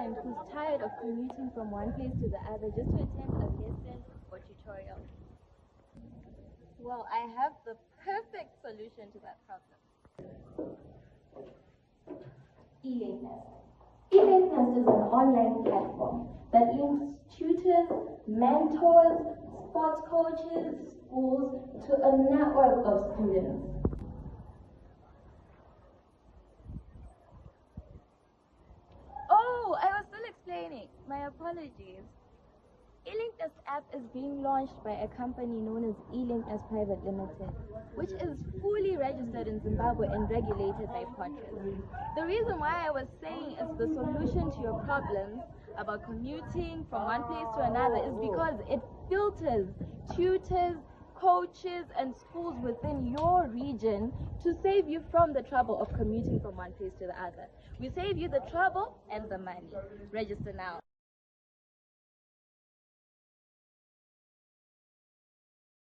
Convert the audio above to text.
student who's tired of commuting from one place to the other just to attend a lesson or tutorial? Well, I have the perfect solution to that problem. eLateness. eLateness is an online platform that links tutors, mentors, sports coaches, schools to a network of students. Oh, I was still explaining. My apologies. eLinkness app is being launched by a company known as eLinkness Private Limited, which is fully registered in Zimbabwe and regulated by Fortress. The reason why I was saying it's the solution to your problems about commuting from one place to another is because it filters tutors, coaches, and schools within your region to save you from the trouble of commuting from one place to the other. We save you the trouble and the money. Register now.